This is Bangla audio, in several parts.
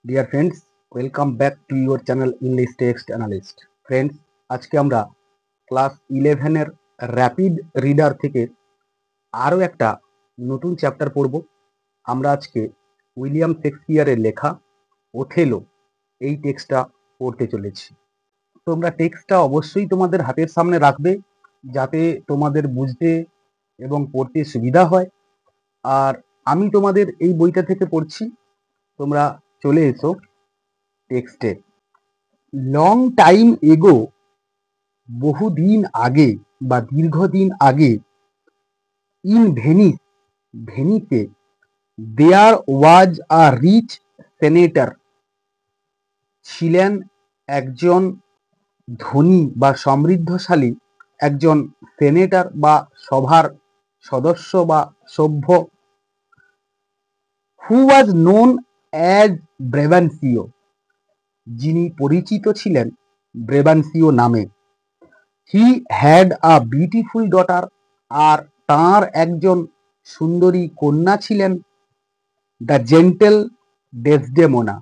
Dear friends, welcome back to your channel English text analyst. Friends, আজকে আমরা ক্লাস 11-এর র্যাপিড রিডার থেকে আরও একটা নতুন চ্যাপ্টার পড়ব। আমরা আজকে উইলিয়াম শেক্সপিয়ারের লেখা ওথেলো এই টেক্সটটা পড়তে চলেছি। তোমরা টেক্সটটা অবশ্যই তোমাদের হাতের সামনে রাখবে, যাতে তোমাদের বুঝতে এবং পড়তে সুবিধা হয়। আর আমি তোমাদের এই বইটা থেকে পড়ছি, তোমরা চলে এসো টেক্সটে। লং টাইম এগো, বহুদিন আগে বা দীর্ঘদিন আগে, ইন ভেনিস, ভেনিসে, there was a rich senator, ছিলেন একজন ধনী বা সমৃদ্ধশালী একজন সেনেটর বা সভার সদস্য বা সভ্য, হু ওয়াজ নোন অ্যাজ ব্রেভানসিও, যিনি পরিচিত ছিলেন ব্রেভানসিও নামে। He had a beautiful daughter, আর তাঁর একজন সুন্দরী কন্যা ছিলেন, দ্য জেন্টেল ডেসডেমোনা,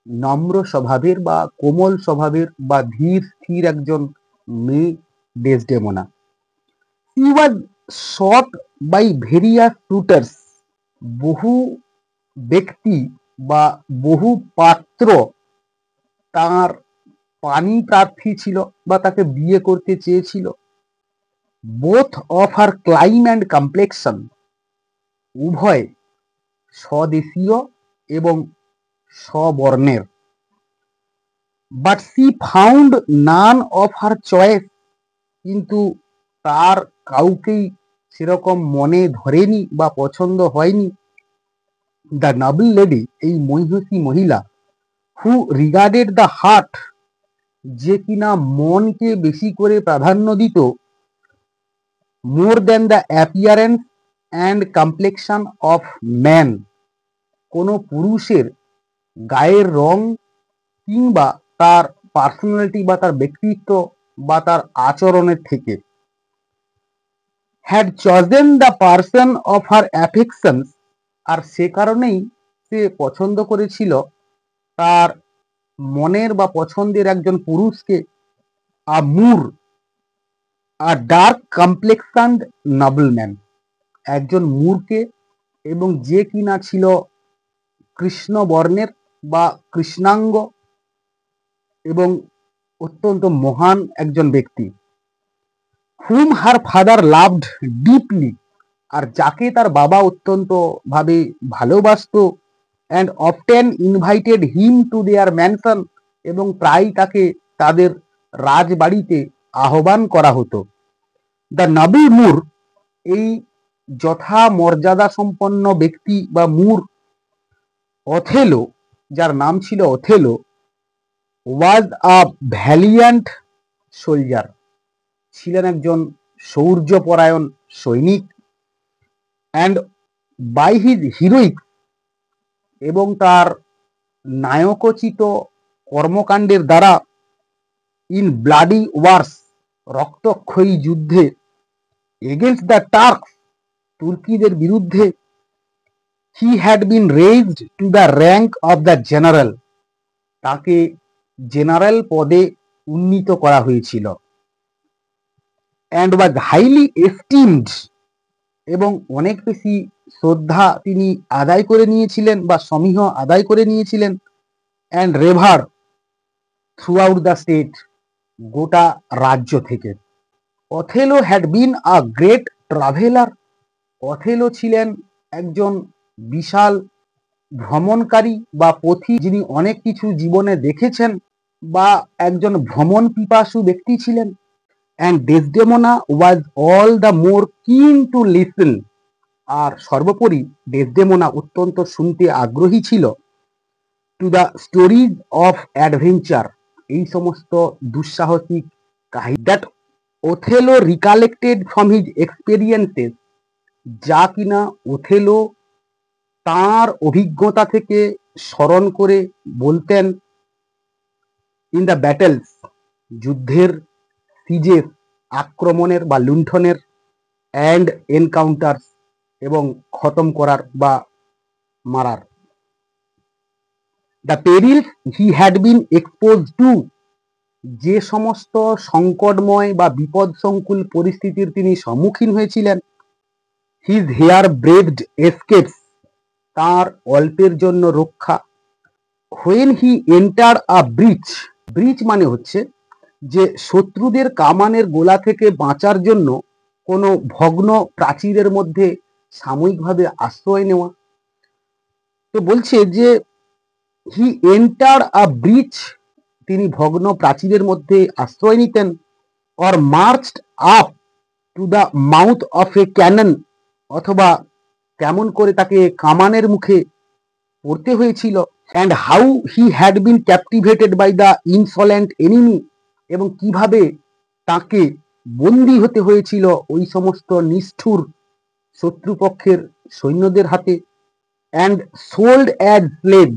নম্র স্বভাবের বা কোমল স্বভাবের বা ধীর স্থির একজন মেয়ে ডেসডেমোনা। হি ওয়াজ শট বাই ভেরিয়াস সুটার্স, বহু ব্যক্তি বা বহু পাত্র তাঁর পানি প্রার্থী ছিল বা তাকে বিয়ে করতে চেয়েছিল। Both of her clime and complexion, উভয় স্বদেশীয় এবং স্ববর্ণের। But she found none of her choice, কিন্তু তার কাউকেই সেরকম মনে ধরেনি বা পছন্দ হয়নি। দ্য নবল লেডি, এই মহিষী মহিলা, হু রিগার্ডেড দ্য হার্ট, যে কিনা মনকে বেশি করে প্রাধান্য দিত, more than the appearance and complexion of man, কোনো পুরুষের গায়ের রং কিংবা তার পার্সোনালিটি বা তার ব্যক্তিত্ব বা তার আচরণের থেকে। Had chosen the person of her affections, আর সে কারণেই সে পছন্দ করেছিল তার মনের বা পছন্দের একজন পুরুষকে। আ মুর, আ ডার্ক কমপ্লেক্সান্ড নবলম্যান, একজন মূর্কে, এবং যে কিনা ছিল কৃষ্ণ বর্ণের বা কৃষ্ণাঙ্গ এবং অত্যন্ত মহান একজন ব্যক্তি। Hmm her father loved deeply, আর যাকে তার বাবা অত্যন্ত ভাবে ভালোবাসত। And often invited him to their mansion, এবং প্রায় তাকে তাদের রাজবাড়িতে আহ্বান করা হতো। দ্য নবল মুর, এই যথা মর্যাদা সম্পন্ন ব্যক্তি বা মুর অথেলো, যার নাম ছিল অথেলো, ওয়াজ আ ভ্যালিয়ান্ট সোলজার, ছিলেন একজন শৌর্যপরায়ণ সৈনিক। অ্যান্ড বাই হিজ হিরোইক, এবং তার নায়কোচিত কর্মকাণ্ডের দ্বারা, ইন ব্লাডি ওয়ার্স, রক্তক্ষয়ী যুদ্ধে, এগেনস্ট দ্য টার্কস, তুর্কিদের বিরুদ্ধে, হি had bin raised two the rank of the general, তাকে জেনারেল পদে উন্নীত করা হয়েছিল। অ্যান্ড ওয়াজ হাইলি এস্টিমড, এবং অনেক বেশি শ্রদ্ধা তিনি আদায় করে নিয়েছিলেন বা সমীহ আদায় করে নিয়েছিলেন। And revered through the state, গোটা রাজ্য থেকে। Othello had been a great traveller, Othello ছিলেন একজন বিশাল ভ্রমণকারী বা পথী, যিনি অনেক কিছু জীবনে দেখেছেন বা একজন ভ্রমণ পিপাসু ব্যক্তি ছিলেন। And Desdemona was all the more keen to listen, আর সর্বোপরি ডেসডেমোনা অত্যন্ত শুনতে আগ্রহী ছিল, to the stories of adventure, এই সমস্ত দুঃসাহসিক কাহিনী, that Othello recollected from his experiences, যা কিনা ওথেলো তাঁর অভিজ্ঞতা থেকে স্মরণ করে বলতেন। ইন দ্য ব্যাটেলস, যুদ্ধের, সিজেস, আক্রমণের বা লুণ্ঠনের, অ্যান্ড এনকাউন্টার্স, এবং খতম করার বা মারার। The perils he had been expose to, যে সমস্ত সংকটময় বা বিপদসংকুল পরিস্থিতির তিনি সম্মুখীন হয়েছিলেন। হিজ হেয়ার ব্রেভড এসকেপস, তার অল্পের জন্য রক্ষা। হোয়েন হি এন্টার আ ব্রিচ, ব্রিচ মানে হচ্ছে যে শত্রুদের কামানের গোলা থেকে বাঁচার জন্য কোনো ভগ্ন প্রাচীরের মধ্যে সাময়িকভাবে আশ্রয় নেওয়া। তো বলছে যে হি এন্টার আ ব্রিচ, তিনি ভগ্ন প্রাচীরের মধ্যে আশ্রয় নিতেন। Or marched up to the mouth of a cannon, অথবা কেমন করে তাকে কামানের মুখে পড়তে হয়েছিল। And how he had been captivated by the insolent enemy, এবং কিভাবে তাকে বন্দী হতে হয়েছিল ওই সমস্ত নিষ্ঠুর শত্রুপক্ষের সৈন্যদের হাতে। অ্যান্ড সোল্ড অ্যাজ স্লেভ,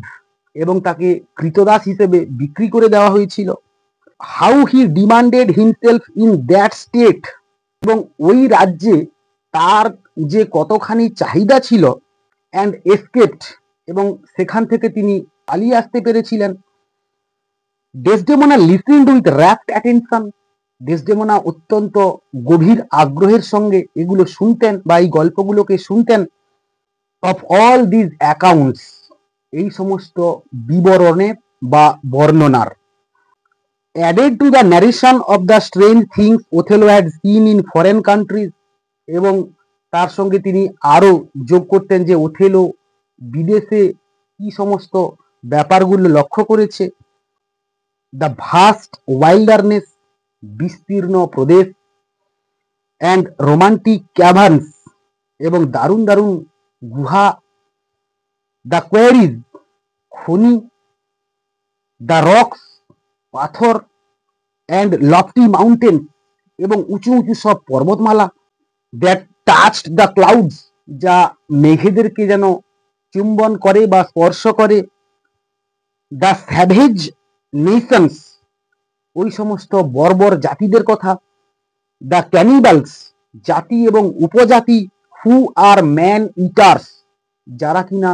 এবং তাকে কৃতদাস হিসেবে বিক্রি করে দেওয়া হয়েছিল। How he demanded himself in that state, এবং ওই রাজ্যে তার যে কতখানি চাহিদা ছিল। অ্যান্ড এসকেপড, এবং সেখান থেকে তিনি পালিয়ে আসতে পেরেছিলেন। ডেসডেমোনা লিসেন্ড উইথ র্যাপ্ট অ্যাটেনশন, ডেসডেমোনা অত্যন্ত গভীর আগ্রহের সঙ্গে এগুলো শুনতেন বা এই গল্পগুলোকে শুনতেন। অফ অল দিজ অ্যাকাউন্টস, এই সমস্ত বিবরণে বা বর্ণনার। Added to the narration of the strange things Othello had seen in foreign countries, এবং তার সঙ্গে তিনি আরও যোগ করতেন যে ওথেলো বিদেশে কি সমস্ত ব্যাপারগুলো লক্ষ্য করেছে। দ্য ভাস্ট ওয়াইল্ডারনেস, বিস্তীর্ণ প্রদেশ। অ্যান্ড রোমান্টিক ক্যাভার্নস, এবং দারুণ দারুণ গুহা। দ্য কোয়ারিজ, খনি। দ্য রক্স, পাথর। অ্যান্ড লফটি মাউন্টেন, এবং উঁচু উঁচু সব পর্বতমালা। দ্যাট টাচড দ্য ক্লাউডস, যা মেঘেদেরকে যেন চুম্বন করে বা স্পর্শ করে। দ্য স্যাভেজ নেশনস, ওই সমস্ত বর্বর জাতিদের কথা। দ্য ক্যানিবালস, জাতি এবং উপজাতি। হু আর ম্যান ইটার্স, যারা কিনা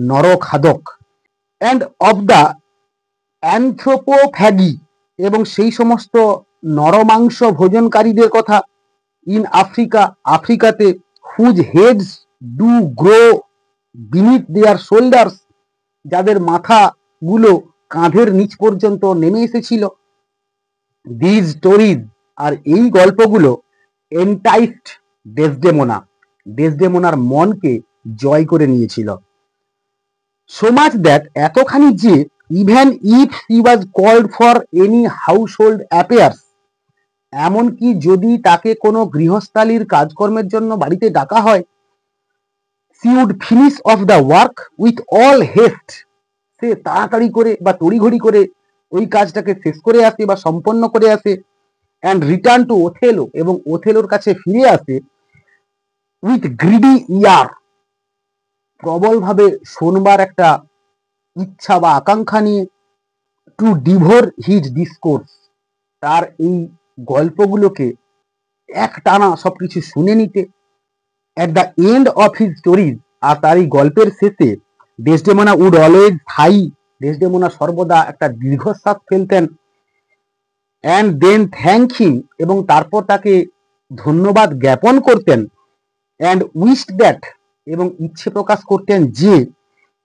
নরখাদক। অ্যান্ড অফ দ্য অ্যানথ্রোপোফ্যাগি, এবং সেই সমস্ত নরমাংস ভোজনকারীদের কথা। ইন আফ্রিকা, আফ্রিকাতে। Whose heads do grow beneath their shoulders, যাদের মাথাগুলো কাঁধের নিচ পর্যন্ত নেমে এসেছিল। দিজ স্টোরিজ, আর এই গল্পগুলো এন্টাইসড ডেসডেমোনা, ডেসডেমোনার মনকে জয় করে নিয়েছিল। সো মাচ দ্যাট, এতখানি যে even if he was called for any household affairs, এমনকি যদি তাকে কোনো গৃহস্থালির কাজকর্মের জন্য বাড়িতে ডাকা হয়, she would finish off the work with all haste, সে তাড়াতাড়ি করে বা তড়িঘড়ি করে ওই কাজটাকে শেষ করে আসে বা সম্পন্ন করে আসে। অ্যান্ড রিটার্ন টু ওথেলো, এবং ওথেলোর কাছে ফিরে আসে উইথ গ্রিডি ইয়ার, প্রবলভাবে শোনবার একটা ইচ্ছা বা আকাঙ্ক্ষা নিয়ে। টু ডিভোর হিজ ডিসকোর্স, তার এই গল্পগুলোকে এক টানা সবকিছু শুনে নিতে। At the end of his stories, আর তার এই গল্পের শেষে Desdemona would always sigh, Desdemona সর্বদা একটা দীর্ঘশ্বাস ফেলতেন। অ্যান্ড দেন থ্যাংক হিম, এবং তারপর তাকে ধন্যবাদ জ্ঞাপন করতেন। অ্যান্ড উইশড দ্যাট, এবং ইচ্ছে প্রকাশ করতেন যে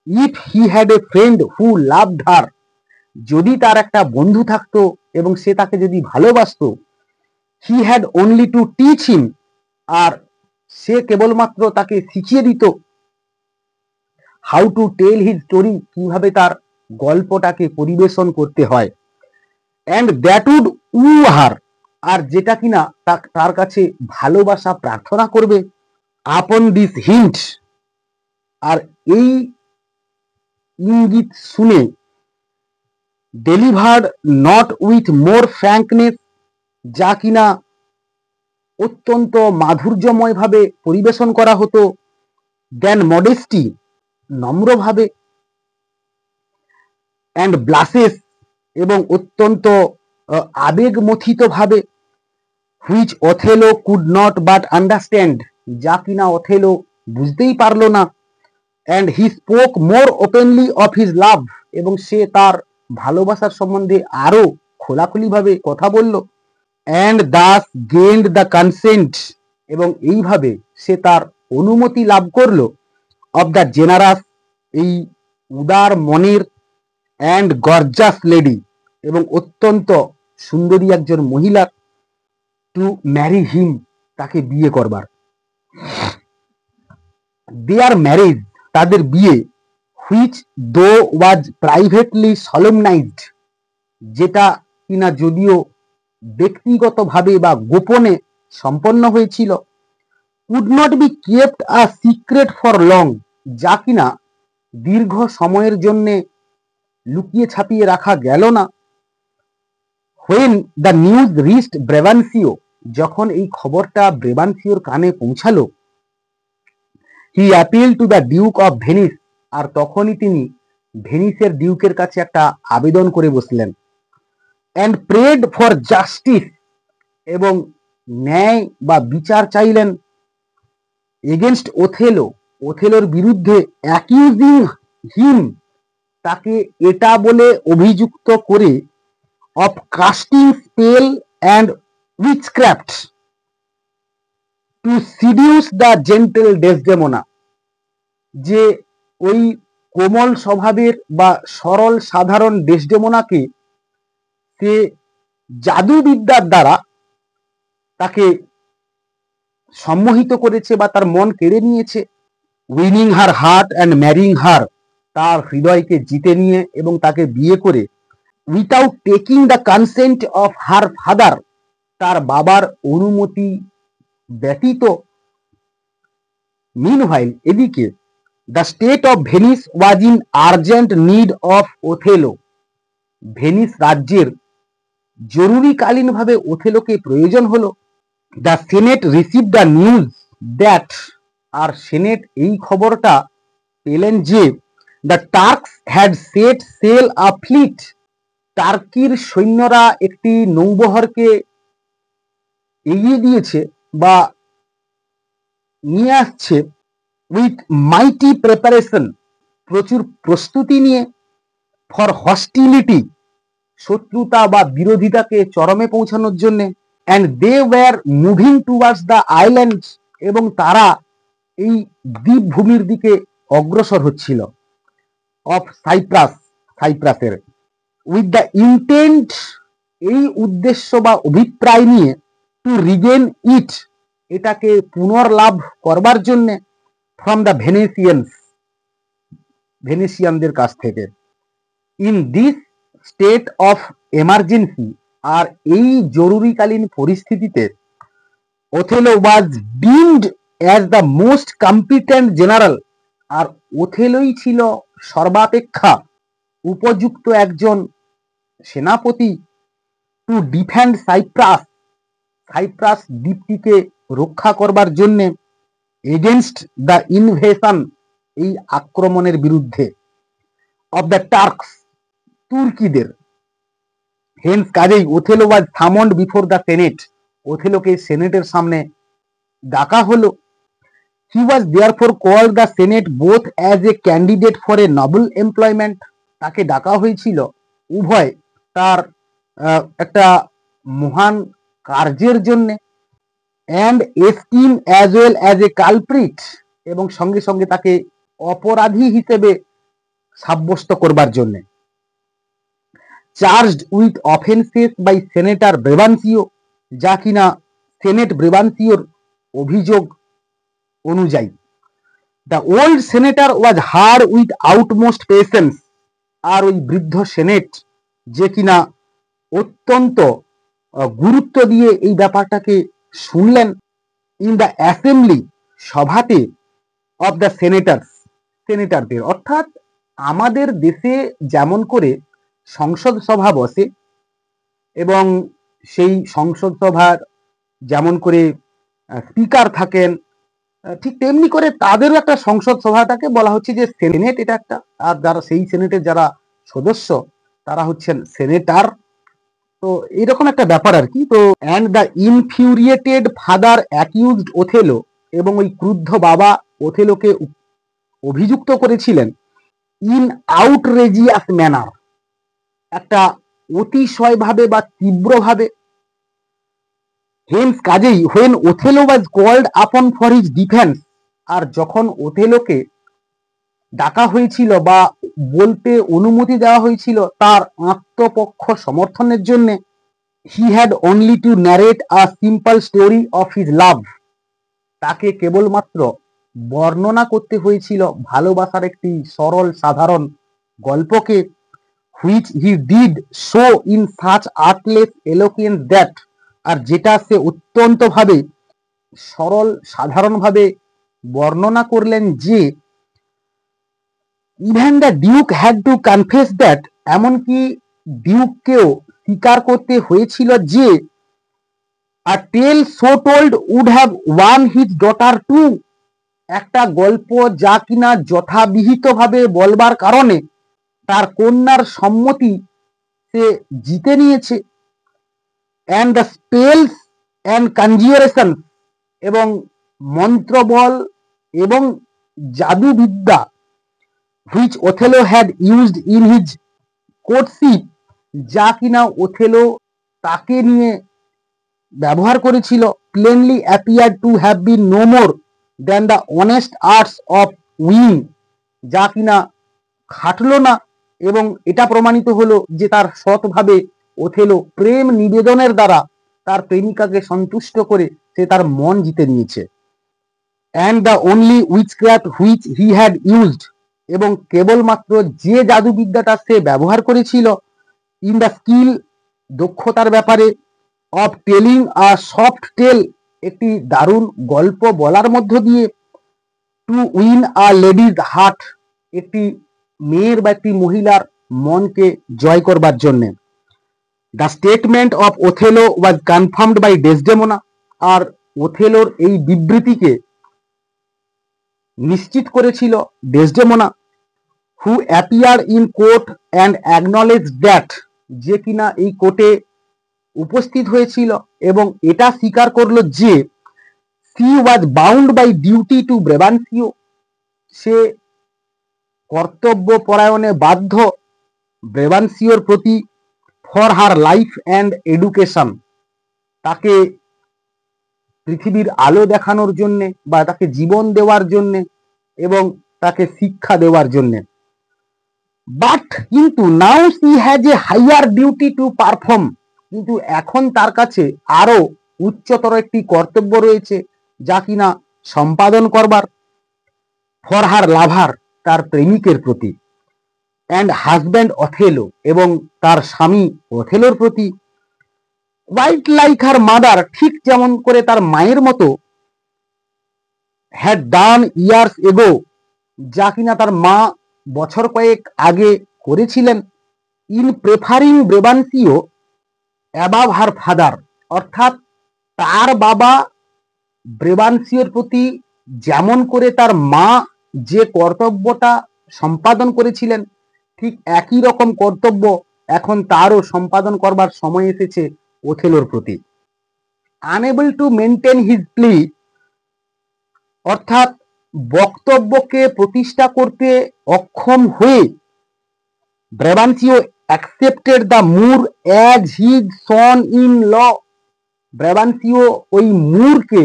if he had a friend who loved her, যদি তার একটা বন্ধু থাকতো এবং সে তাকে যদি ভালোবাসতো, he had only to teach him, আর সে কেবলমাত্র তাকে শিখিয়ে দিত how to tell his story, কিভাবে তার গল্পটাকে পরিবেশন করতে হয়। And that would woo her, আর যেটা কিনা তার কাছে ভালোবাসা প্রার্থনা করবে। আপন দিস হিন্ট, আর এই ইঙ্গিত শুনে ডেলিভার্ড নট উইথ মোর ফ্র্যাঙ্কনেস, যা কিনা অত্যন্ত মাধুর্যময়ভাবে পরিবেশন করা হতো। দেন মডেস্টি, নম্রভাবে। অ্যান্ড ব্লাসেস, এবং অত্যন্ত আবেগমথিতভাবে। Which Othello could not but understand, যা কিনা ওথেলো বুঝতেই পারলো না। And he spoke more openly of his love, এবং সে তার ভালোবাসার সম্বন্ধে আরো খোলাখুলিভাবে কথা বলল। And thus gained the consent, এবং এইভাবে সে তার অনুমতি লাভ করলো অব দ্য জেনারাস, এই উদার মনের, অ্যান্ড গর্জাস লেডি, এবং অত্যন্ত সুন্দরী একজন মহিলা, টু ম্যারি হিম, তাকে বিয়ে করবার। দেয়ার ম্যারেজ, তাদের বিয়ে, হুইচ দো ওয়াজ প্রাইভেটলি সলেমনাইজড, যেটা কিনা যদিও ব্যক্তিগতভাবে বা গোপনে সম্পন্ন হয়েছিল, could not be kept a secret for long, যা কিনা দীর্ঘ সময়ের জন্য লুকিয়ে ছাপিয়ে রাখা গেল না। When the news reached Brabantio, যখন এই খবরটা ব্রেভানসিওর কানে পৌঁছালো, he appeal to the duke of Venice, আর তখনই তিনি ভেনিসের ডিউকের কাছে একটা আবেদন করে বসলেন। অ্যান্ড প্রেড ফর জাস্টিস, এবং ন্যায় বা বিচার চাইলেন। এগেনস্ট ওথেলো, ওথেলোর বিরুদ্ধে, অ্যাকিউজিং হিম, তাকে এটা বলে অভিযুক্ত করে, of casting spell and witchcraft to seduce the gentle Desdemona, যে ওই কোমল স্বভাবের বা সরল সাধারণ ডেসডেমোনাকে সে জাদুবিদ্যার দ্বারা তাকে সম্মোহিত করেছে বা তার মন কেড়ে নিয়েছে। Winning her heart and marrying her, তার হৃদয়কে জিতে নিয়ে এবং তাকে বিয়ে করে, without taking the consent of her father, তার বাবার অনুমতি ব্যতীত। মিনহোয়াইল, এদিকে, the state of Venice was in urgent need of Othello, Venice রাজ্যের জরুরিকালীনভাবে ওথেলোকে প্রয়োজন হলো। The senate receive the news that, আর সেনেট এই খবরটা পেলেন যে, the Turks had set sail a fleet, টার্কির সৈন্যরা একটি নৌবহরকে এগিয়ে দিয়েছে বা নিয়ে আসছে, উইথ মাইটি প্রিপারেশন, প্রচুর প্রস্তুতি নিয়ে, ফর হস্টিলিটি, শত্রুতা বা বিরোধিতাকে চরমে পৌঁছানোর জন্য। And they were moving towards the island, এবং তারা এই দ্বীপভূমির দিকে অগ্রসর হচ্ছিল, অফ সাইপ্রাস, সাইপ্রাসের, উইথ দ্য ইন্টেন্ট, এই উদ্দেশ্য বা অভিপ্রায় নিয়ে, টু রিগেন ইট, এটাকে পুনর্লাভ করবার জন্য, ফ্রম দ্য ভেনেসিয়ানস, ভেনেসিয়ানদের কাছ থেকে। In this state of emergency, আর এই জরুরিকালীন পরিস্থিতিতে, Othello was deemed as the most competent general, আর ওথেলোই ছিল সর্বাপেক্ষা উপযুক্ত একজন সেনাপতি, টু ডিফেন্ড সাইপ্রাস, সাইপ্রাস দ্বীপটিকে রক্ষা করবার জন্য, এগেনস্ট দ্য ইনভেশন, এই আক্রমণের বিরুদ্ধে, অফ দ্য টার্কস, তুর্কিদের। হেন্স, কাজেই, Othello was summoned before the senate, ওথেলোকে সেনেটের সামনে ডাকা হলো। He was therefore called the senate both as a candidate for a noble employment, তাকে ডাকা হয়েছিল উভয় তার একটা মহান কার্যের জন্য, and esteem as well as a culprit, এবং সঙ্গে সঙ্গে তাকে অপরাধী হিসেবে সাব্যস্ত করবার জন্য। Charged with offences by senator Brabantio, যা কিনা সেনেট ব্রেভানসিওর অভিযোগ অনুযায়ী। The old senator was heard with outmost patience, আর ওই বৃদ্ধ সেনেট যে কিনা অত্যন্ত গুরুত্ব দিয়ে এই ব্যাপারটাকে শুনলেন। ইন দ্য অ্যাসেম্বলি, সভাতে, অফ দ্য সেনেটার্স, সেনেটারদের, অর্থাৎ আমাদের দেশে যেমন করে সংসদ সভা বসে এবং সেই সংসদ সভার যেমন করে স্পিকার থাকেন, ঠিক তেমনি করে তাদেরও একটা সংসদ সভাটাকে বলা হচ্ছে যে সেনেট, এটা একটা। আর যারা সেই সেনেটের যারা সদস্য তারা হচ্ছেন সেনেটার। তো এরকম একটা ব্যাপার আর কি। তো and the infuriated father accused Othello, এবং ওই ক্রুদ্ধ বাবা ওথেলোকে অভিযুক্ত করেছিলেন, ইন আউটরেজিয়াস ম্যানার, একটা অতিশয়ভাবে বা তীব্রভাবে। হেন্স কাজেই when Othello was called upon for his defence, আর যখন ওথেলোকে ডাকা হয়েছিল বা বলতে অনুমতি দেওয়া হয়েছিল তার আত্মপক্ষ সমর্থনের জন্য, he had only to narrate a simple story of his love, তাকে কেবলমাত্র বর্ণনা করতে হয়েছিল ভালোবাসার একটি সরল সাধারণ গল্পকে, which he did show in such artless eloquence that, আর যেটা সে অত্যন্তভাবে সরল সাধারণভাবে বর্ণনা করলেন যে, even the duke had to confess that, এমনকি ডিউককেও স্বীকার করতে হয়েছিল যে, a tale so told would have won his daughter too, একটা গল্প যা কিনা যথাবিহিতভাবে বলবার কারণে তার কন্যার সম্মতি সে জিতে নিয়েছে। And the spells and conjuration, এবং মন্ত্রবল এবং জাদুবিদ্যা, which Othello had used in his courtship, যা কিনা ওথেলো তাকে নিয়ে ব্যবহার করেছিল, plainly appear to have been no more than the honest arts of wooing, যা কিনা খাটলো না, এবং এটা প্রমাণিত হলো যে তার সৎভাবে ওথেলো প্রেম নিবেদনের দ্বারা তার প্রেমিকাকে সন্তুষ্ট করে সে তার মন জিতে নিয়েছে। And the only witchcraft which he had used, এবং কেবলমাত্র যে জাদুবিদ্যাটা সে ব্যবহার করেছিল, ইন দ্য স্কিল, দক্ষতার ব্যাপারে, of telling a soft tale, একটি দারুণ গল্প বলার মধ্য দিয়ে, to win a lady's heart, একটি মেয়ের বা একটি মহিলার মনকে জয় করবার জন্যে। The statement of Othello was confirmed by Desdemona, আর ওথেলোর এই বিবৃতিকে নিশ্চিত করেছিল Desdemona, who appear in court and acknowledge that, যে কিনা এই কোর্টে উপস্থিত হয়েছিল এবং এটা স্বীকার করলো যে, she was bound by duty to Brabantio, সে কর্তব্য পরায়ণে বাধ্য ব্রেবানসিওর প্রতি, for her life and education, তাকে পৃথিবীর আলো দেখানোর জন্যে বা তাকে জীবন দেওয়ার জন্যে এবং তাকে শিক্ষা দেওয়ার জন্যে। বাট, কিন্তু now she has a higher duty to perform, কিন্তু এখন তার কাছে আরো উচ্চতর একটি কর্তব্য রয়েছে যা কিনা সম্পাদন করবার, ফর হার লাভার, তার প্রেমিকের প্রতি, অ্যান্ড হাজব্যান্ড অথেলো, এবং তার স্বামী অথেলোর প্রতি, কোয়াইট লাইক হার মাদার, ঠিক যেমন করে তার মায়ের মতো, হ্যাড ডান ইয়ার্স এগো, যা কিনা তার মা বছর কয়েক আগে করেছিলেন, ইন প্রেফারিং ব্রেবানসিও অ্যাবাভ হার ফাদার, অর্থাৎ তার বাবা ব্রেবানসিওর প্রতি যেমন করে তার মা যে কর্তব্যটা সম্পাদন করেছিলেন, ঠিক একই রকম কর্তব্য এখন তারও সম্পাদন করবার সময় এসেছে ওথেলোর প্রতি। Unable to maintain his plea, অর্থাৎ বক্তব্যকে প্রতিষ্ঠা করতে অক্ষম হয়ে, Brabantio accepted the Moor as his son in law, Brabantio ওই মুরকে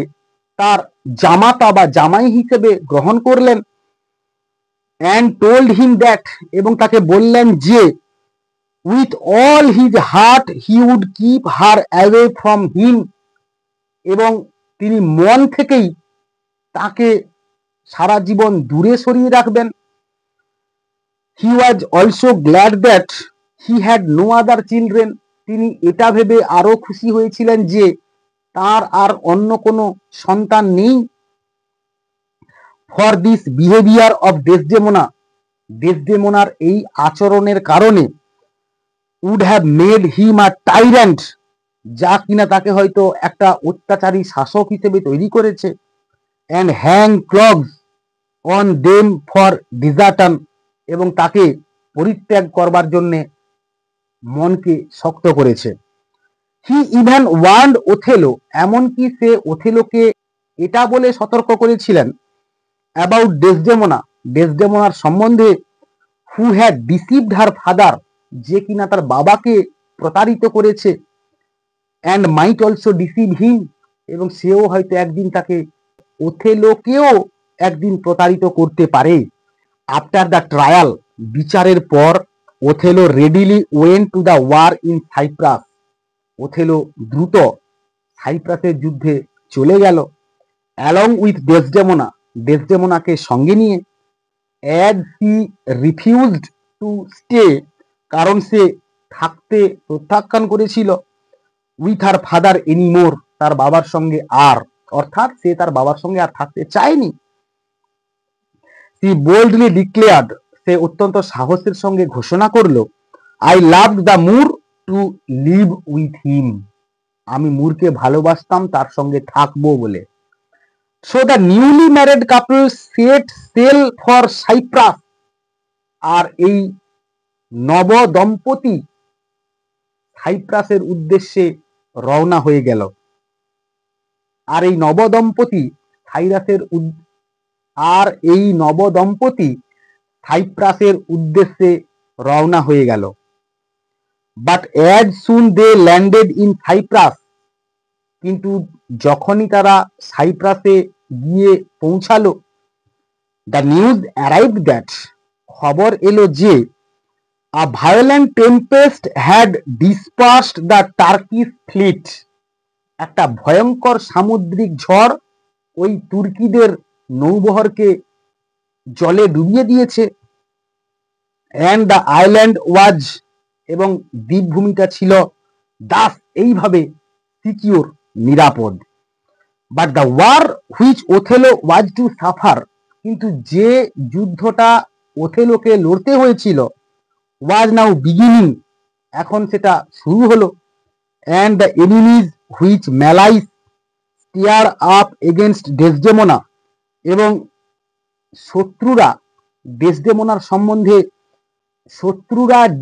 তার জামাতা বা জামাই হিসেবে গ্রহণ করলেন, অ্যান্ড টোল্ড হিম দ্যাট, এবং তাকে বললেন যে, with all his heart he would keep her away from him, এবং তিনি মন থেকেই তাকে সারা জীবন দূরে সরিয়ে রাখবেন। He was also glad that he had no other children, তিনি এটা ভেবে আরো খুশি হয়েছিলেন যে তার আর অন্য কোনো সন্তান নেই। For this behaviour of Desdemona, ডেসডেমোনার এই আচরণের কারণে, would have made him a tyrant, যা কিনা তাকে হয়তো একটা অত্যাচারী শাসক হিসেবে তৈরি করেছে, and hang clogs on them for desertion, এবং তাকে পরিত্যাগ করবার জন্য মনকে শক্ত করেছে। হি ইভেন ওয়ার্নড ওথেলো, এমনকি সে ওথেলোকে এটা বলে সতর্ক করেছিলেন, অ্যাবাউট ডেসডেমোনা, ডেসডেমোনার সম্বন্ধে, who had deceived her father, যে কিনা তার বাবাকে প্রতারিত করেছে, অ্যান্ড মাইট অলসো ডিসিভ হিম, এবং সেও হয়তো একদিন তাকে, ওথেলোকেও একদিন প্রতারিত করতে পারে। আফটার দ্য ট্রায়াল, বিচারের পর, Othello readily went to the war in Cyprus, Othello দ্রুত সাইপ্রাসের যুদ্ধে চলে গেল, অ্যালং উইথ ডেসডেমোনা, ডেসডেমোনাকে সঙ্গে নিয়ে, as he refused to stay, কারণ সে থাকতে প্রত্যাখ্যান করেছিল, উইথ হার ফাদার এনিমোর, তার বাবার সঙ্গে আর, অর্থাৎ সে তার বাবার সঙ্গে আর থাকতে চায়নি। সি বোল্ডলি ডিক্লেয়ার্ড, সে অত্যন্ত সাহসের সঙ্গে ঘোষণা করলো, I loved the Moor to live with him, আমি মুরকে ভালোবাসতাম তার সঙ্গে থাকবো বলে। So the newly married couple set sail for Cyprus, আর এই নব দম্পতি সাইপ্রাসের উদ্দেশ্যে রওনা হয়ে গেল। আর এই নবদম্পতি সাইপ্রাসের উদ্দেশ্যে রওনা হয়ে গেল। But as soon they landed in Cyprus, কিন্তু যখনই তারা সাইপ্রাসে গিয়ে পৌঁছালো, দ্য নিউজ অ্যারাইভড দ্যাট, খবর এলো যে, a violent tempest had dispersed the Turkish fleet, একটা ভয়ঙ্কর সামুদ্রিক ঝড় ওই তুর্কিদের নৌবহরকে জলে ডুবিয়ে দিয়েছে। অ্যান্ড দ্য আইল্যান্ড ওয়াজ, এবং দ্বীপভূমিটা ছিল দাস, এইভাবে সিকিউর, নিরাপদ। But the war which Othello was to suffer, কিন্তু যে যুদ্ধটা ওথেলোকে লড়তে হয়েছিল, ওয়াজ নাও বিগিনিং, এখন সেটা শুরু হলো। And the enemies which malice stir up against Desdemona, এবং শত্রুরা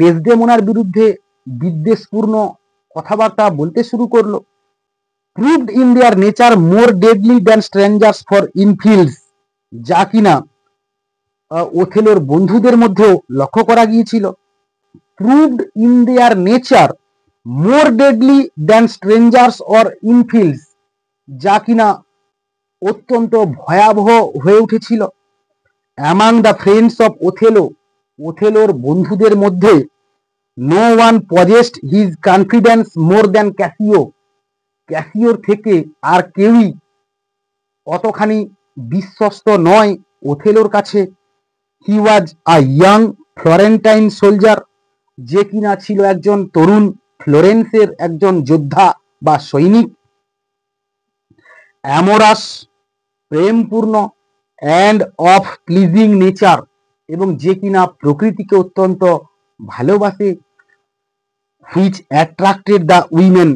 ডেসডেমোনার বিরুদ্ধে বিদ্বেষপূর্ণ কথাবার্তা বলতে শুরু করলো। Proved in their nature more deadly than strangers for infidels, যা কিনা ওথেলোর বন্ধুদের মধ্যেও লক্ষ্য করা গিয়েছিল। Proved in their nature more deadly than strangers or infidels, যা কিনা অত্যন্ত ভয়াবহ হয়ে উঠেছিল। Among the friends of Othello, ওথেলোর বন্ধুদের মধ্যে, no one possessed his confidence more than Casio, ক্যাসিওর থেকে আর কেউই অতখানি বিশ্বস্ত নয় ওথেলোর কাছে। হি ওয়াজ আ ইয়াং ফ্লোরেন্টাইন সোলজার, যে কিনা ছিল একজন তরুণ ফ্লোরেন্সের একজন যোদ্ধা বা সৈনিক। অ্যামোরাস, প্রেমপূর্ণ, অ্যান্ড অফ প্লিজিং নেচার, এবং যে কিনা প্রকৃতিকে অত্যন্ত ভালোবাসে। হুইচ অ্যাট্রাক্টেড দ্য উইমেন,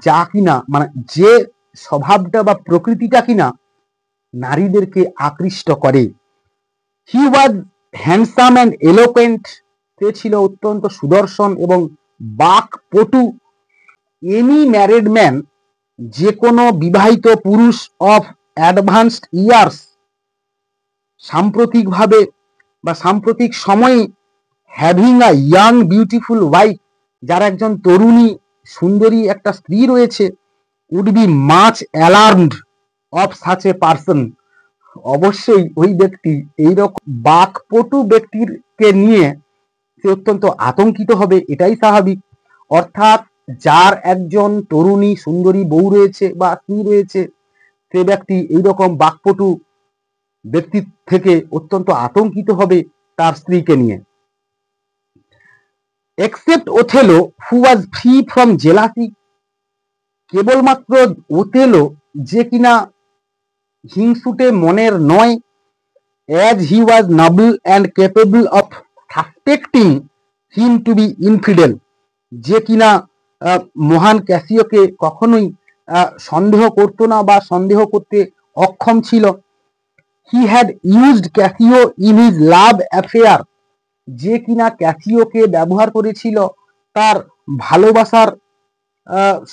যা কিনা মানে যে স্বভাবটা বা প্রকৃতিটা কিনা নারীদেরকে আকৃষ্ট করে। হি ওয়াজ হ্যান্ডসাম অ্যান্ড এলোকোয়েন্ট, সে ছিল অত্যন্ত সুদর্শন এবং বাকপটু। এনি ম্যারিড ম্যান, যে কোনো বিবাহিত পুরুষ অফ অ্যাডভান্সড ইয়ার্স, সাম্প্রতিকভাবে বা সাম্প্রতিক সময়ে, having a young beautiful wife, যার একজন তরুণী সুন্দরী একটা স্ত্রী রয়েছে, would be much alarmed of such a person, অবশ্যই ওই ব্যক্তি এইরকম বাকপটু ব্যক্তিকে নিয়ে সে অত্যন্ত আতঙ্কিত হবে, এটাই স্বাভাবিক। অর্থাৎ যার একজন তরুণী সুন্দরী বউ রয়েছে বা স্ত্রী রয়েছে, সে ব্যক্তি এইরকম বাকপটু ব্যক্তি থেকে অত্যন্ত আতঙ্কিত হবে তার স্ত্রীকে নিয়ে। Except Othello who was free from jealousy, কেবলমাত্র ওথেলো যে কিনা হিংসুটে মনের নয়। As he was noble and capable of suspecting him to be infidel, যে কিনা মহান ক্যাসিওকে কখনোই সন্দেহ করতো না বা সন্দেহ করতে অক্ষম ছিল। He had used Cassio in his love affair, যে কিনা ক্যাসিওকে ব্যবহার করেছিল তার ভালোবাসার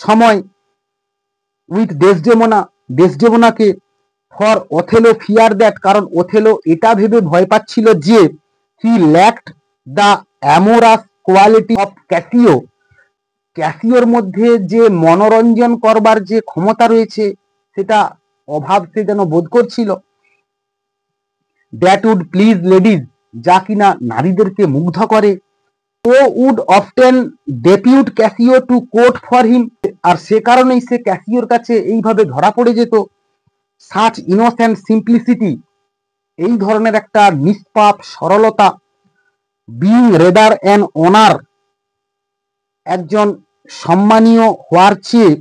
সময়। উইথ ডেসডেমোনা, ডেসডেমোনাকে। ফর ওথেলো ফিয়ার দ্যাট, কারণ ওথেলো এটা ভেবে ভয় পাচ্ছিল যে he lacked the amorous quality of Cassio, ক্যাসিওর মধ্যে যে মনোরঞ্জন করবার যে ক্ষমতা রয়েছে সেটা অভাব সে যেন বোধ করছিল। দ্যাট উড প্লিজ লেডিজ, যা কিনা নারীদেরকে মুগ্ধ করে। ও would often depute Cassio to court for him, আর সে কারণেই সে ক্যাসিওর কাছে এইভাবে ধরা পড়ে যেত। সাচ ইনোসেন্ট সিম্পলিসিটি, এই ধরনের একটা নিষ্পাপ সরলতা। বিং রেদার অ্যান অনার, একজন সম্মানীয় হওয়ার চেয়ে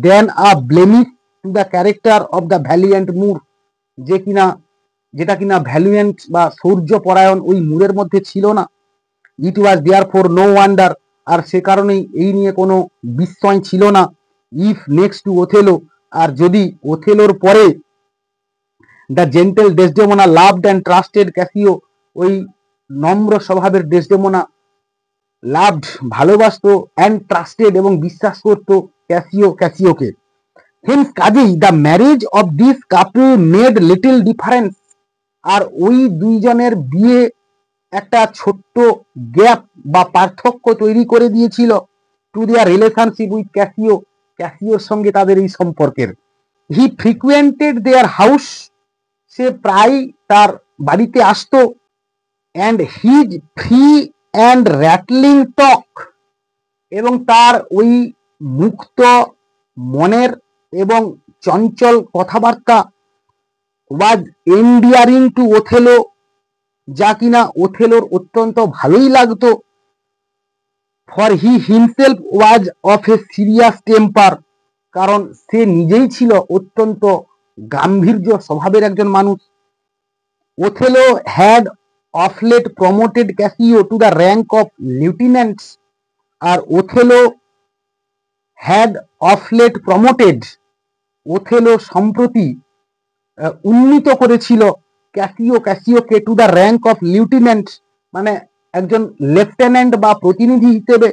than a blemish to the character of the valiant Moor, যেটা কিনা ভ্যালিয়েন্ট বা শৌর্যপরায়ণ ওই মুরের মধ্যে ছিল না। It was therefore no wonder, আর সে কারণেই এই নিয়ে কোনো বিস্ময় ছিল না। ইফ নেক্সট টু ওথেলো, আর যদি ওথেলোর পরে the gentle Desdemona loved and trusted Cassio, ওই নম্র স্বভাবের ডেসডেমোনা লাভড ভালোবাসতো, অ্যান্ড ট্রাস্টেড এবং বিশ্বাস করতো ক্যাসিওকে। হেন্স কাজেই the marriage of this couple made little difference, আর ওই দুইজনের বিয়ে একটা ছোট্ট গ্যাপ বা পার্থক্য তৈরি করে দিয়েছিল টু দেয়ার রিলেশনশিপ উইথ ক্যাসিওর সঙ্গে তাদের এই সম্পর্কের। হি ফ্রিকুয়েন্টেড দেয়ার হাউস, সে প্রায় তার বাড়িতে আসতো। And his free and rattling talk, এবং তার ওই মুক্ত মনের এবং চঞ্চল কথাবার্তা ওয়াজ এন্ডিয়ারিং টু ওথেলো, যা কিনা ওথেলোর অত্যন্ত ভালোই লাগতো। For he himself was of a serious temper, কারণ সে নিজেই ছিল অত্যন্ত গাম্ভীর্য স্বভাবের একজন মানুষ। Othello had of late promoted Cassio to the rank of lieutenant, আর Othello had of late promoted, Othello সম্প্রতি উন্নীত করেছিল ক্যাসিওকে to the rank of lieutenant, মানে একজন লেফটেন্যান্ট বা প্রতিনিধি হিসেবে।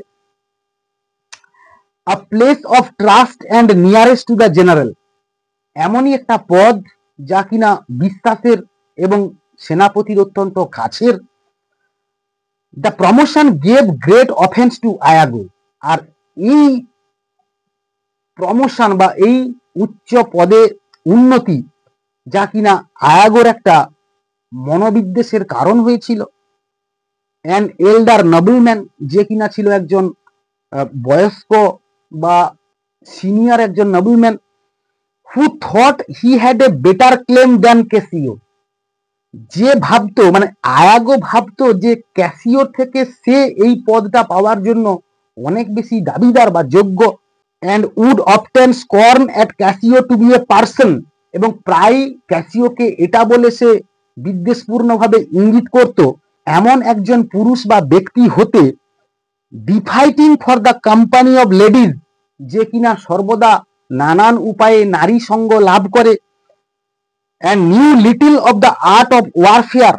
A place of trust and nearest to the general, এমনই একটা পদ যা কিনা বিশ্বাসের এবং সেনাপতির অত্যন্ত কাছের। The promotion gave great offence to Iago, আর এই প্রমোশন বা এই উচ্চ পদে উন্নতি যা কিনা আয়াগোর একটা মনোবিদ্বেষের কারণ হয়েছিল। অ্যান এল্ডার নবলম্যান, যে কিনা ছিল একজন বয়স্ক বা সিনিয়র একজন nobleman, who thought he had a better claim than Cassio, যে ভাবতো, মানে আয়াগো ভাবতো যে ক্যাসিওর থেকে সে এই পদটা পাওয়ার জন্য অনেক বেশি দাবিদার বা যোগ্য। And would often scorn at Cassio to be a person, এবং প্রায় ক্যাসিওকে এটা বলে সে বিদ্বেষপূর্ণভাবে ইঙ্গিত করত, এমন একজন পুরুষ বা ব্যক্তি হতে, ডিফাইটিং for the company of ladies, যে কিনা সর্বদা নানান উপায়ে নারী সঙ্গ লাভ করে। And knew little of the art of warfare,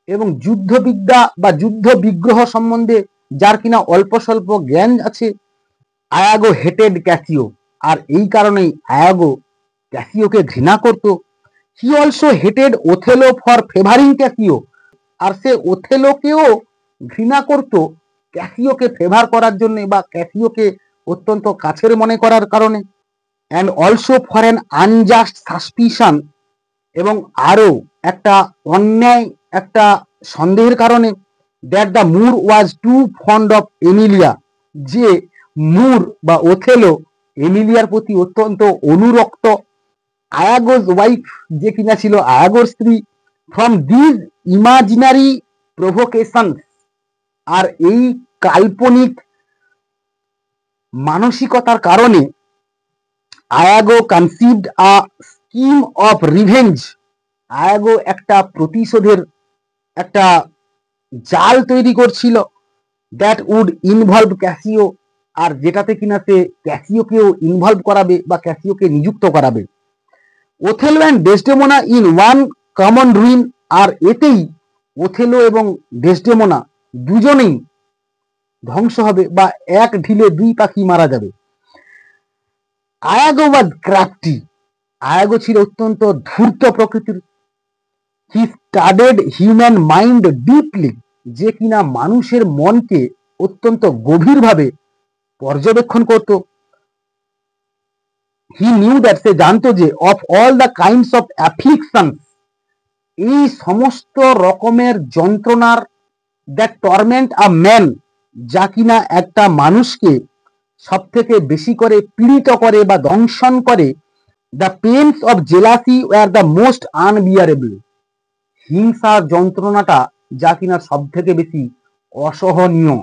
এবং যুদ্ধবিদ্যা বা যুদ্ধ বিগ্রহ সম্বন্ধে যার কিনা অল্প স্বল্প জ্ঞান আছে। আয়াগো হেটেড ক্যাসিও, আর এই কারণেই আয়াগো ক্যাসিওকে ঘৃণা করত। He also hated Othello for favouring Cassio, আর সে ওথেলোকেও ঘৃণা করত ক্যাসিওকে ফেভার করার জন্য বা ক্যাসিওকে অত্যন্ত কাছের মনে করার কারণে। And also for an unjust suspicion, এবং আরও একটা অন্যায় একটা সন্দেহের কারণে। That the Moor was too fond of Emilia, যে মুর বা ওথেলো এমিলিয়ার প্রতি অত্যন্ত অনুরক্ত। আয়াগোজ ওয়াইফ, যে কিনা ছিল আয়াগোর স্ত্রী। ফ্রম দিজ ইমাজিনারি প্রভোকেশন, আর এই কাল্পনিক মানসিকতার কারণে Iago conceived a scheme of revenge, Iago একটা প্রতিশোধের একটা জাল তৈরি করছিল। দ্যাট উড ইনভলভ ক্যাসিও, আর যেটাতে কিনা সে ক্যাসিওকেও ইনভলভ করাবে বা ক্যাসিওকে নিযুক্ত করাবে। Othello and Desdemona in one common ruin, আর এতেই ওথেলো এবং ডেসডেমোনা দুজনেই ধ্বংস হবে বা এক ঢিলে দুই পাখি মারা যাবে। আয়াগো ওয়াজ ক্রাফটি, আয়াগো ছিল অত্যন্ত ধূর্ত প্রকৃতির। হি স্টাডিড হিউম্যান মাইন্ড ডিপলি, যে কিনা মানুষের মনকে অত্যন্ত গভীরভাবে পর্যবেক্ষণ করত। হি নিউ দ্যাট, সে জানতো যে of all the kinds of afflictions, এই সমস্ত রকমের যন্ত্রণার, দ্যাট টর্মেন্ট আ ম্যান, যা কিনা একটা মানুষকে সব থেকে বেশি করে পীড়িত করে বা দংশন করে, the pains of jealousy were the most unbearable, হিংসার যন্ত্রণাটা যা কিনা সব থেকে বেশি অসহনীয়,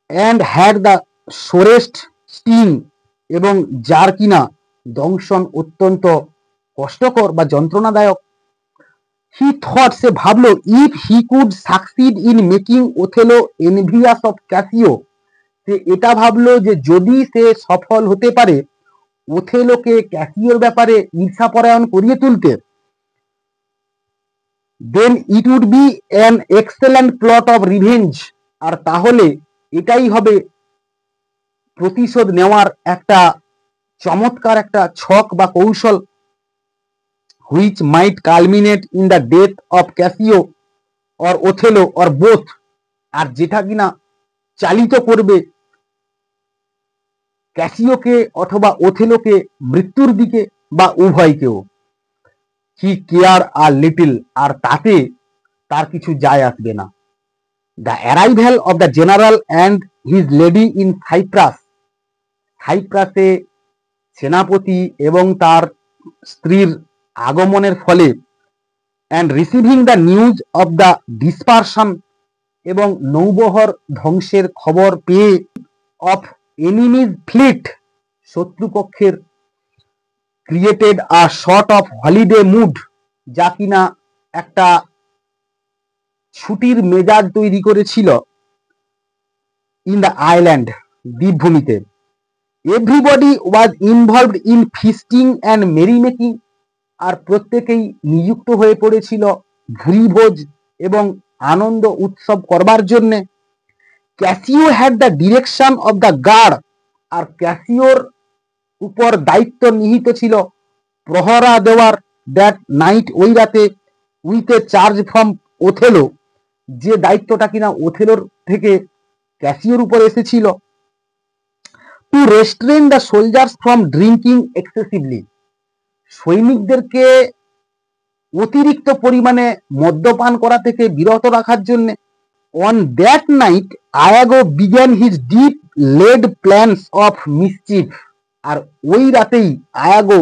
and had the sorest sting, এবং যার কিনা দংশন অত্যন্ত কষ্টকর বা যন্ত্রণাদায়ক। হি থট, সে ভাবলো, if he could succeed in making Othello envious of Cassio, সে এটা ভাবলো যে যদি সে সফল হতে পারে ওথেলোকে ক্যাসিওর ব্যাপারে ঈর্ষাপরায়ণ করিয়ে তুলতে, then it would be an excellent plot of revenge, আর তাহলে এটাই হবে প্রতিশোধ নেওয়ার একটা চমৎকার একটা ছক বা কৌশল, which might culminate in the death of Cassio or Othello or both, আর যেটা কিনা চালিত করবে ক্যাসিওকে অথবা ওথেলোকে মৃত্যুর দিকে বা উভয়কেও। হি কেয়ার আর লিটিল, আর তাতে তার কিছু যায় আসবে না। The arrival of the general and his lady in Cyprus, সাইপ্রাসে সেনাপতি এবং তার স্ত্রীর আগমনের ফলে, and receiving the news of the dispersion, এবং নৌবহর ধ্বংসের খবর পেয়ে, অফ এনিমিজ ফ্লিট, শত্রুপক্ষের, created a sort of holiday mood, যা কিনা একটা ছুটির মেজাজ তৈরি করেছিল ইন দ্য আইল্যান্ড, দ্বীপভূমিতে। Everybody was involved in feasting and merrymaking, আর প্রত্যেকেই নিযুক্ত হয়ে পড়েছিল ভুরিভোজ এবং আনন্দ উৎসব করবার জন্যে। Cassio had the direction of the guard, আর ক্যাসিওর উপর দায়িত্ব নিহিত ছিল প্রহরা দেওয়ার, দ্যাট নাইট, ওই রাতে, with a charge from Othello, যে দায়িত্বটা কিনা ওথেলোর থেকে ক্যাসিওর উপর এসেছিল। To restrain the soldiers from drinking excessively, সৈনিকদেরকে অতিরিক্ত পরিমাণে মদ্যপান করা থেকে বিরত রাখার জন্য। On that night Iago began his deep laid plans of mischief, আর ওই রাতেই আয়াগো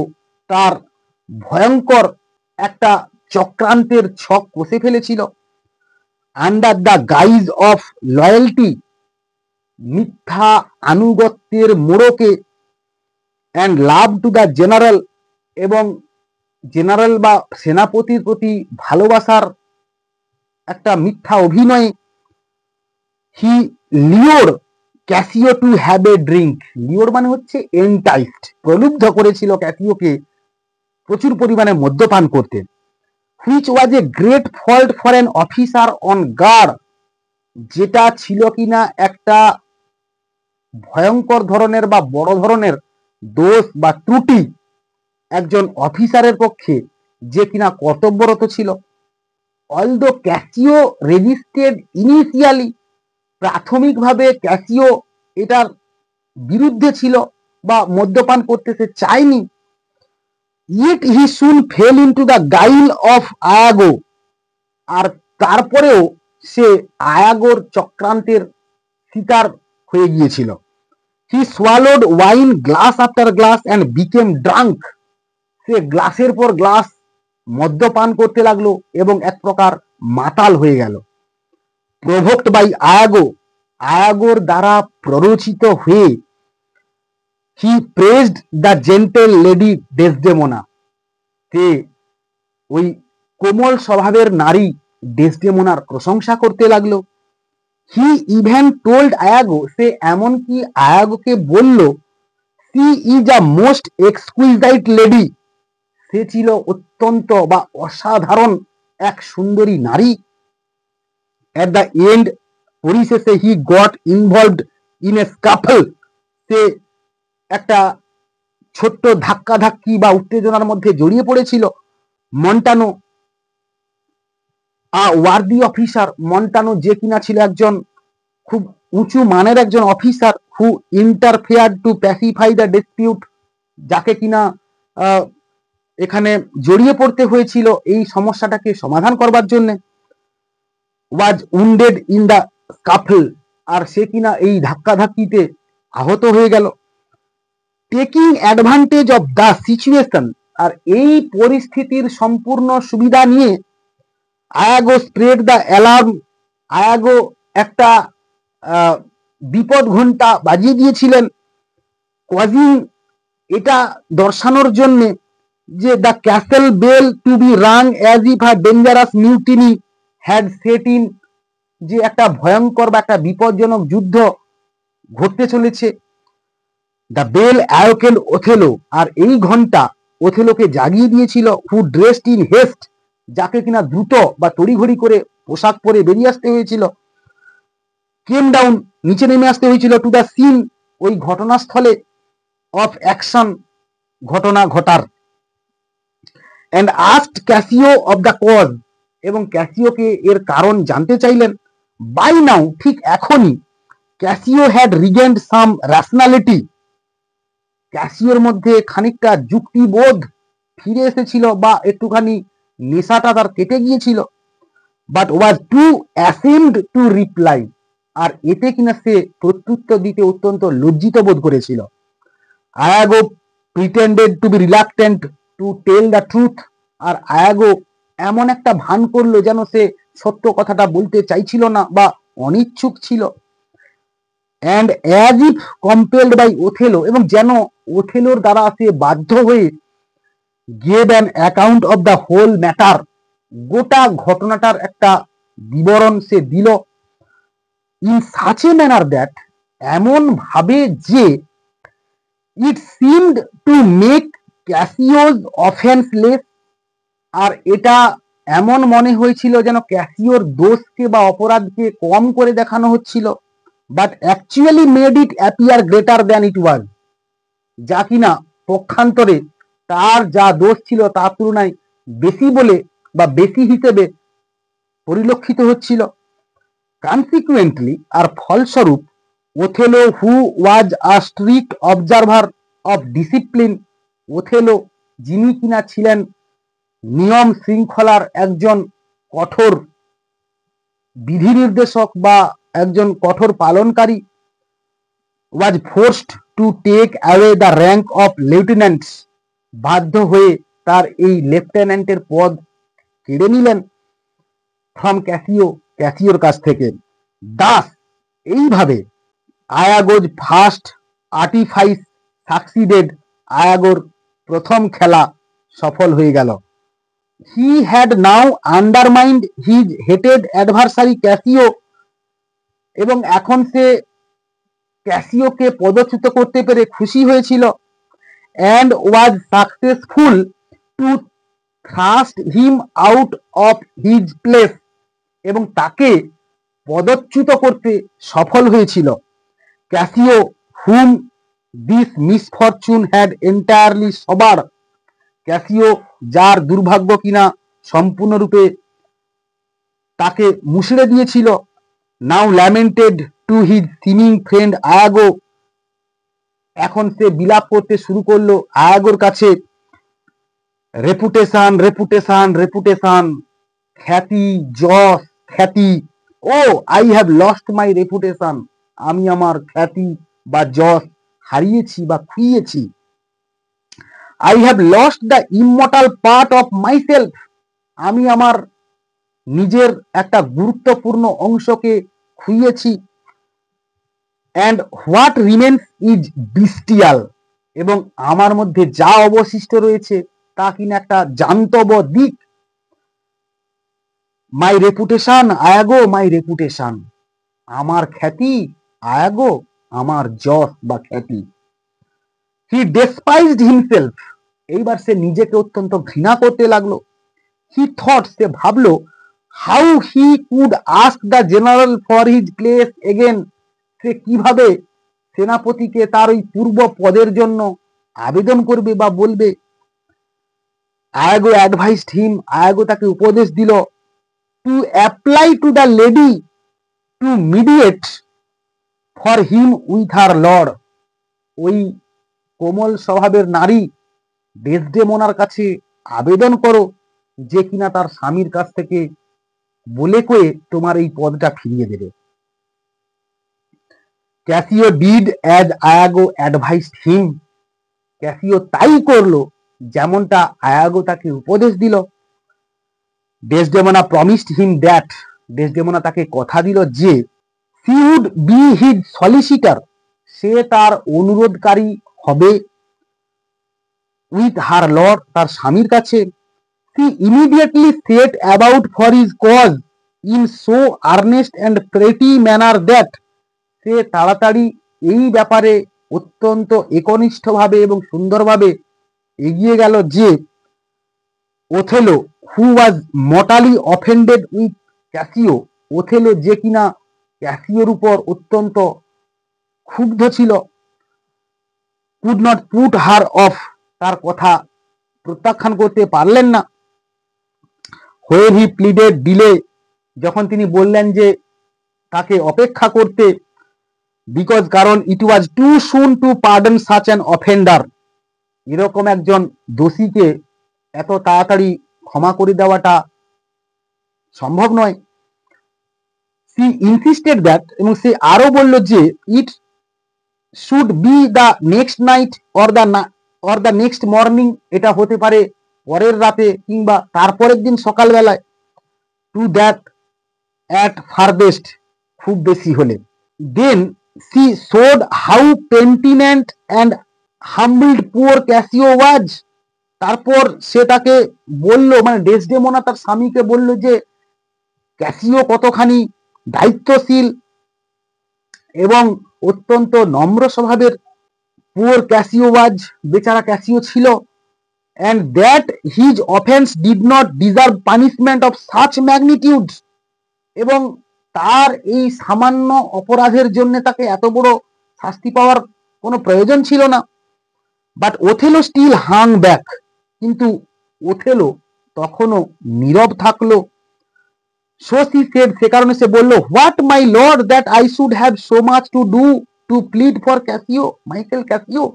তার ভয়ঙ্কর একটা চক্রান্তের ছক কষে ফেলেছিল। Under the guys of loyalty, মিথ্যা আনুগত্যের মোড়কে, and love to the general, এবং জেনারেল বা সেনাপতির প্রতি ভালোবাসার একটা মিথ্যা অভিনয়ে। হি লিওর Casio to have a drink, লিওর মানে হচ্ছে এন্টাইসড, প্রলুব্ধ করেছিল ক্যাসিওকে প্রচুর পরিমাণে মদ্যপান করতে। Which was a great fault for an officer on guard, যেটা ছিল কিনা একটা ভয়ঙ্কর ধরনের বা বড় ধরনের দোষ বা ত্রুটি একজন অফিসারের পক্ষে যে কিনা কর্তব্যরত ছিল। অলদো ক্যাসিও রেজিস্টেড ইনিশিয়ালি, প্রাথমিকভাবে ক্যাসিও এটার বিরুদ্ধে ছিল বা মদ্যপান করতে সে চায়নি। Yet he soon fell into the guile of Iago, আর তারপরেও সে আয়াগোর চক্রান্তের শিকার হয়ে গিয়েছিল। He swallowed wine glass after glass and became drunk, সে গ্লাসের পর গ্লাস মদ্যপান করতে লাগলো এবং এক প্রকার মাতাল হয়ে গেল। প্রভোক্ট বাই আয়াগো, আয়াগোর দ্বারা প্ররোচিত হয়ে, হি প্রেজড দ্য জেন্টেল লেডি ডেসডেমোনা, সে ওই কোমল স্বভাবের নারী ডেসডেমোনার প্রশংসা করতে লাগলো। হি ইভেন টোল্ড আয়াগো, সে এমনকি আয়াগোকে বলল, she is a most exquisite lady, সে ছিল অত্যন্ত বা অসাধারণ এক সুন্দরী নারী। অ্যাট দ্য এন্ড, পরিশেষে, he got involved in a scuffle, সে একটা ছোট্ট ধাক্কাধাক্কি বা উত্তেজনার মধ্যে জড়িয়ে পড়েছিল। মন্টানো ওয়ার্দি অফিসার মন্টানো, যে কিনা ছিল একজন খুব উঁচু মানের একজন officer, who interfere to pacify the dispute, যাকে কিনা এখানে জড়িয়ে পড়তে হয়েছিল এই সমস্যাটাকে সমাধান করবার জন্য। Was wounded in the scuffle, আর সে কিনা এই ধাক্কাধাক্কিতে আহত হয়ে গেল। Taking advantage of the situation, আর এই পরিস্থিতির সম্পূর্ণ সুবিধা নিয়ে Iago spread the alarm, Iago একটা বিপদ ঘন্টা বাজিয়ে দিয়েছিলেন, কজিং, এটা দর্শানোর জন্য যে the castle bell to be rung as if a dangerous mutiny had set in, যে একটা ভয়ঙ্কর বা একটা বিপজ্জনক যুদ্ধ ঘটতে চলেছে। দ্য বেল অ্যাওকেন ওথেলো, আর এই ঘন্টা ওথেলোকে জাগিয়ে দিয়েছিল, হু ড্রেসড ইন হেস্ট, যাকে কিনা দ্রুত বা তড়িঘড়ি করে পোশাক পরে বেরিয়ে আসতে হয়েছিল। কেম ডাউন, নিচে নেমে আসতে হয়েছিল, টু দ্য সিন, ওই ঘটনাস্থলে, অফ অ্যাকশন, ঘটনা ঘটার। And asked Cassio of the cause, এবং ক্যাসিওকে এর কারণ জানতে চাইলেন। বাই নাও, ঠিক এখনই, ক্যাসিও হ্যাড রিগেন্ড সাম র্যাশনালিটি, ক্যাসিওর মধ্যে খানিকটা যুক্তিবোধ ফিরে এসেছিল, বা একটুখানি নেশাটা তার কেটে গিয়েছিল। But was too ashamed to reply, আর এতে কিনা সে প্রত্যুত্তর দিতে অত্যন্ত লজ্জিত বোধ করেছিল। Iago pretended to be reluctant to tell the truth, আর আয়াগো এমন একটা ভান করলো যেন সে সত্য কথাটা বলতে চাইছিল না বা অনিচ্ছুক ছিল। And as if compelled by Othello, এবং যেন ওথেলোর দ্বারা সে বাধ্য হয়ে gave an account of the whole matter, গোটা ঘটনাটার একটা বিবরণ সে দিল। In such a manner that, এমন ভাবে যে it seemed to make Cassio's offence less, আর এটা এমন মনে হয়েছিল যেন ক্যাসিওর দোষকে বা অপরাধকে কম করে দেখানো হচ্ছিল। But actually made it appear greater than it was, যা কিনা পক্ষান্তরে তার যা দোষ ছিল তার তুলনায় বেশি বলে বা বেশি হিসেবে পরিলক্ষিত হচ্ছিল। কনসিকুয়েন্টলি, আর ফলস্বরূপ, Othello, who was a strict observer of discipline, Othello, যিনি কিনা ছিলেন নিয়ম শৃঙ্খলার একজন কঠোর বিধি নির্দেশক বা একজন কঠোর পালনকারী, was forced to take away the rank of lieutenants, বাধ্য হয়ে তার এই লেফটেন্যান্টের পদ কেড়ে নিলেন ফ্রম ক্যাসিও, ক্যাসিওর কাছ থেকে। দাস, এইভাবে আয়াগোজ ফার্স্ট আর্টিফাইস সাকসিডেড, আয়াগোর প্রথম খেলা সফল হয়ে গেল। He had now undermined his hated adversary Cassio, এবং এখন সে ক্যাসিওকে পদচ্যুত করতে পেরে খুশি হয়েছিল। And was successful to thrust him out of his place, এবং তাকে পদচ্যুত করতে সফল হয়েছিল। Cassio, whom this misfortune had entirely sobered, Cassio, যার দুর্ভাগ্য কিনা সম্পূর্ণরূপে তাকে মুষড়ে দিয়েছিল। Now lamented to his seeming friend Iago, এখন সে বিলাপ করতে শুরু করলো আয়াগোর কাছে। রেপুটেশন, রেপুটেশন, রেপুটেশন, খ্যাতি, যশ, খ্যাতি। Oh I have lost my reputation, আমি আমার খ্যাতি বা যশ হারিয়েছি বা খুইয়েছি। I have lost the immortal part of myself, আমি আমার নিজের একটা গুরুত্বপূর্ণ অংশকে খুইয়েছি। And what remains is bestial, এবং আমার মধ্যে যা অবশিষ্ট রয়েছে তা কিনা একটা জান্তব দিক। মাই রেপুটেশন আয়াগো, মাই রেপুটেশন, আমার খ্যাতি আয়াগো, আমার যশ বা খ্যাতি। হি ডেসপাইজড হিমসেলফ, এইবার সে নিজেকে অত্যন্ত ঘৃণা করতে লাগলো। হি থট, সে ভাবলো, how he could ask the general for his place again, সে কিভাবে সেনাপতিকে তার ওই পূর্ব পদের জন্য আবেদন করবে বা বলবে। আয়াগো অ্যাডভাইসড হিম, আয়াগো তাকে উপদেশ দিল, to apply to the lady to mediate for him with her lord. ওই কোমল স্বভাবের নারী ডেসডেমোনার কাছে আবেদন করো যে কিনা তার স্বামীর কাছ থেকে বলে কয়ে তোমার এই পদটা ফিরিয়ে দেবে। Cassio did as Iago advised him. Cassio তাই করলো যেমনটা আয়াগো তাকে উপদেশ দিল। ডেসডেমোনা প্রমিসড হিম দ্যাট, ডেসডেমোনা তাকে কথা দিল যে she would be his solicitor, সে তার অনুরোধকারী হবে উইথ হার লর্ড, তার স্বামীর কাছে। she immediately set about for his cause in so earnest and pretty manner that, সে তাড়াতাড়ি এই ব্যাপারে অত্যন্ত একনিষ্ঠভাবে এবং সুন্দরভাবে এগিয়ে গেল যে Othello who was mortally offended with Cassio, Othello যে কিনা ক্যাসিওর উপর অত্যন্ত ক্ষুব্ধ ছিল, could not put her off, তার কথা প্রত্যাখ্যান করতে পারলেন না। হোয়ের হি প্লিডেড ডিলে, যখন তিনি বললেন যে তাকে অপেক্ষা করতে, বিকজ কারণ it was too soon to pardon such an offender, এরকম একজন দোষীকে এত তাড়াতাড়ি ক্ষমা করে দেওয়াটা সম্ভব নয়। সি ইনসিস্টেড দ্যাট, এবং সে আরো বলল যে it should be the next night or the next morning, এটা হতে পারে পরের রাতে কিংবা তারপরের দিন সকালবেলায়। টু দ্যাট অ্যাট ফারবেস্ট, খুব বেশি হলে। Then she showed how penitent and humbled poor Cassio was, তারপর সে তাকে বলল, মানে ডেসডেমোনা তার স্বামীকে বলল যে ক্যাসিও কতখানি দায়িত্বশীল এবং অত্যন্ত নম্র স্বভাবের পুয়ার ক্যাসিও ওয়াজ, বেচারা ক্যাসিও ছিল। And that his offence did not deserve punishment of such magnitude, এবং তার এই সামান্য অপরাধের জন্য তাকে এত বড় শাস্তি পাওয়ার কোনো প্রয়োজন ছিল না। But Othello still Hang back, কিন্তু ওথেলো তখনও নীরব থাকলো। সো সি সেড, সে কারণে সে বলল, what my lord that I should have so much to do to plead for Casio, Michael Casio.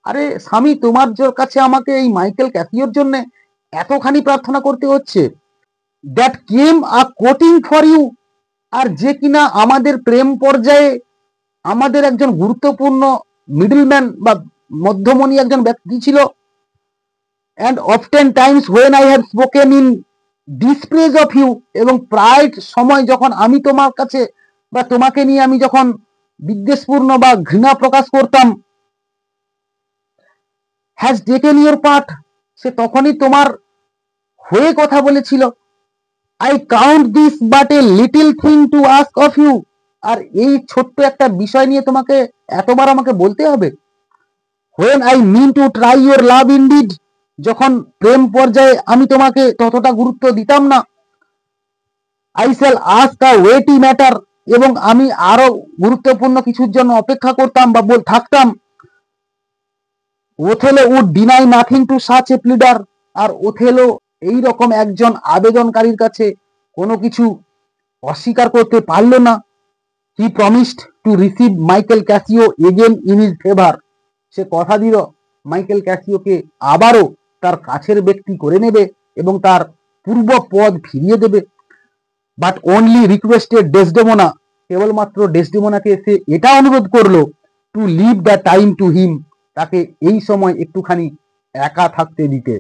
আরে স্বামী, তোমার কাছে আমাকে এই মাইকেল ক্যাসিওর জন্য এতখানি প্রার্থনা করতে হচ্ছে। That came a courting for you, আর যে কিনা আমাদের প্রেম পর্যায়ে আমাদের একজন গুরুত্বপূর্ণ মিডলম্যান বা মধ্যমণি একজন ব্যক্তি ছিল। And often times when I have spoken in dispraise of you, এবং প্রায় সময় যখন আমি তোমার কাছে বা তোমাকে নিয়ে আমি যখন বিদ্বেষপূর্ণ বা ঘৃণা প্রকাশ করতাম, হ্যাজ টেকেন ইউর পার্ট, সে তখনই তোমার হয়ে কথা বলেছিল। I count this but a little thing to ask of you, আর এই ছোট্ট একটা বিষয় নিয়ে তোমাকে এতবার আমাকে বলতে হবে। When I mean to try your love indeed, যখন প্রেম পর্যায়ে আমি তোমাকে ততটা গুরুত্ব দিতাম না। I shall ask a weighty matter, এবং আমি আরো গুরুত্বপূর্ণ কিছুর জন্য অপেক্ষা করতাম বা থাকতাম। Othello would deny nothing to such a pleader, আর ওথেলো এই রকম একজন আবেদনকারীর কাছে কোনো কিছু অস্বীকার করতে পারল না। He promised to receive Michael Cassio again in his favour, সে কথা দিল মাইকেল ক্যাসিওকে আবারও তার কাছের ব্যক্তি করে নেবে এবং তার পূর্ব পদ ফিরিয়ে দেবে। বাট অনলি রিকোয়েস্টেড ডেসডেমোনা, কেবলমাত্র ডেসডেমোনাকে সে এটা অনুরোধ করলো to leave the time to him, তাকে এই সময় একটুখানি একা থাকতে দিতে।